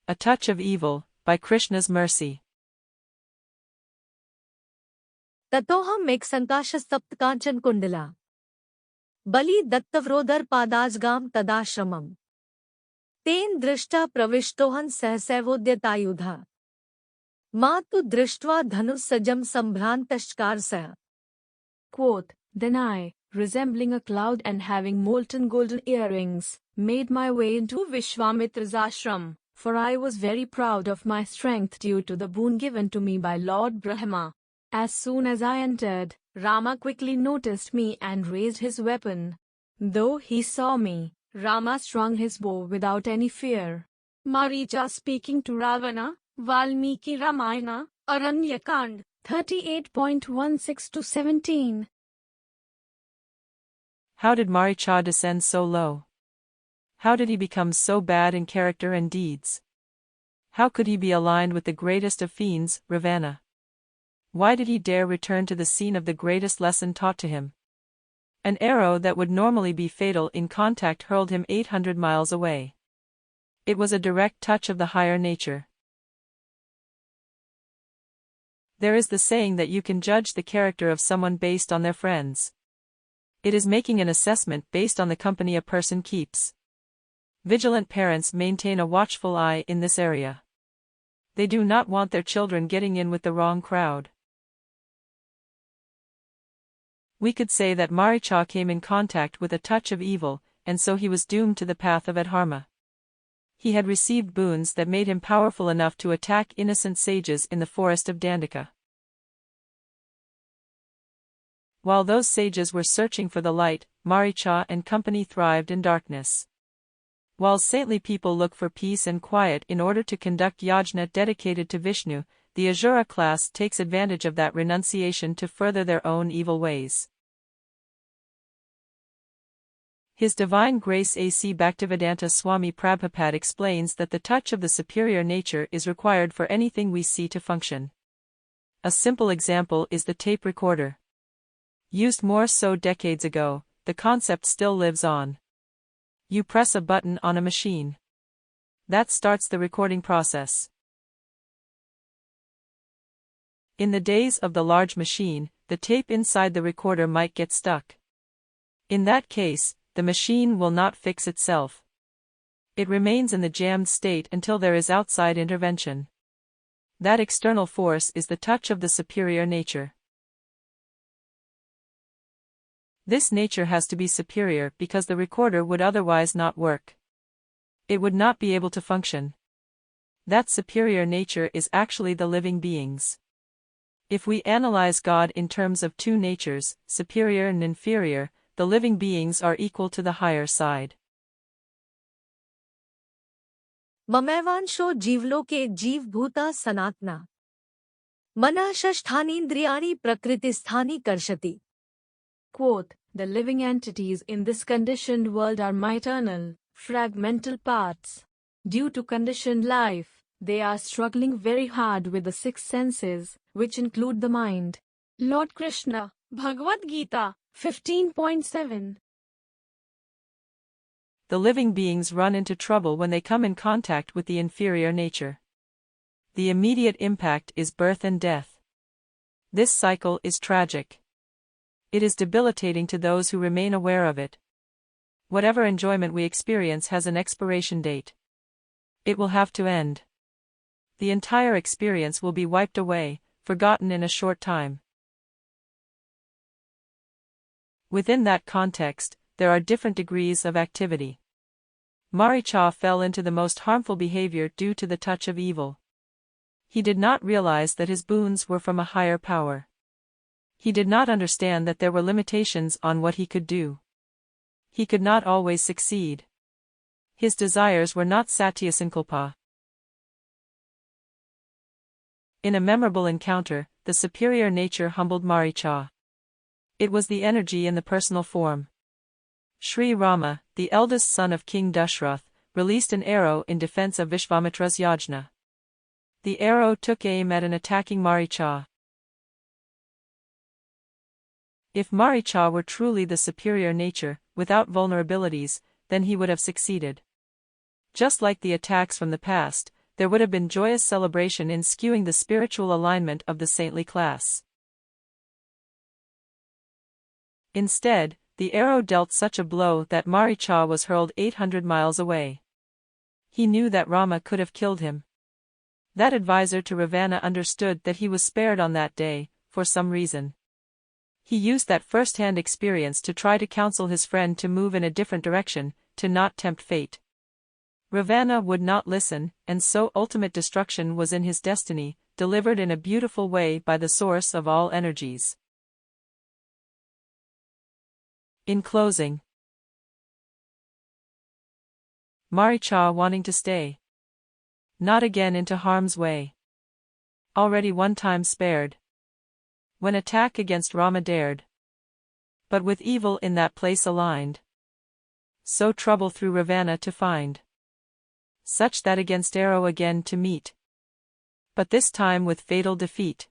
A touch of evil, by Krishna's mercy. ततोहम एक संकाश सप्त कांचन कुंडला बलि दत्तव्रोदर पादाजगाम तदाश्रमम तेन दृष्टा प्रविष्टोहन सहसैवोद्यतायुधा मातु दृष्ट्वा धनुसजम संभ्रांतश्चकारसया. Quoth, then I, resembling a cloud and having molten golden earrings, made my way into Vishvamitra's ashram, for I was very proud of my strength due to the boon given to me by Lord Brahma. As soon as I entered, Rama quickly noticed me and raised his weapon. Though he saw me, Rama strung his bow without any fear. Maricha speaking to Ravana, Valmiki Ramayana, Aranya Kand, 38.16-17. How did Maricha descend so low? How did he become so bad in character and deeds? How could he be aligned with the greatest of fiends, Ravana? Why did he dare return to the scene of the greatest lesson taught to him? An arrow that would normally be fatal in contact hurled him 800 miles away. It was a direct touch of the higher nature. There is the saying that you can judge the character of someone based on their friends. It is making an assessment based on the company a person keeps. Vigilant parents maintain a watchful eye in this area. They do not want their children getting in with the wrong crowd. We could say that Maricha came in contact with a touch of evil, and so he was doomed to the path of adharma. He had received boons that made him powerful enough to attack innocent sages in the forest of Dandaka. While those sages were searching for the light, Maricha and company thrived in darkness. While saintly people look for peace and quiet in order to conduct yajna dedicated to Vishnu, the Asura class takes advantage of that renunciation to further their own evil ways. His Divine Grace A.C. Bhaktivedanta Swami Prabhupada explains that the touch of the superior nature is required for anything we see to function. A simple example is the tape recorder. Used more so decades ago, the concept still lives on. You press a button on a machine. That starts the recording process. In the days of the large machine, the tape inside the recorder might get stuck. In that case, the machine will not fix itself. It remains in the jammed state until there is outside intervention. That external force is the touch of the superior nature. This nature has to be superior because the recorder would otherwise not work. It would not be able to function. That superior nature is actually the living beings. If we analyze God in terms of two natures, superior and inferior, the living beings are equal to the higher side. ममैवांशो जीवलोके जीवभूता सनातना मनः षष्ठानीन्द्रियाणि प्रकृतिस्थानि कर्षति. Quoth, the living entities in this conditioned world are my eternal, fragmental parts. Due to conditioned life, they are struggling very hard with the six senses, which include the mind. Lord Krishna, Bhagavad-gita, 15.7. The living beings run into trouble when they come in contact with the inferior nature. The immediate impact is birth and death. This cycle is tragic. It is debilitating to those who remain aware of it. Whatever enjoyment we experience has an expiration date. It will have to end. The entire experience will be wiped away, forgotten in a short time. Within that context, there are different degrees of activity. Maricha fell into the most harmful behavior due to the touch of evil. He did not realize that his boons were from a higher power. He did not understand that there were limitations on what he could do. He could not always succeed. His desires were not satya-sankalpa. In a memorable encounter, the superior nature humbled Maricha. It was the energy in the personal form. Sri Rama, the eldest son of King Dashrath, released an arrow in defense of Vishvamitra's yajna. The arrow took aim at an attacking Maricha. If Maricha were truly the superior nature, without vulnerabilities, then he would have succeeded. Just like the attacks from the past, there would have been joyous celebration in skewing the spiritual alignment of the saintly class. Instead, the arrow dealt such a blow that Maricha was hurled 800 miles away. He knew that Rama could have killed him. That advisor to Ravana understood that he was spared on that day, for some reason. He used that first-hand experience to try to counsel his friend to move in a different direction, to not tempt fate. Ravana would not listen, and so ultimate destruction was in his destiny, delivered in a beautiful way by the source of all energies. In closing, Maricha wanting to stay not again into harm's way. Already one time spared, when attack against Rama dared, but with evil in that place aligned, so trouble through Ravana to find, such that against arrow again to meet, but this time with fatal defeat.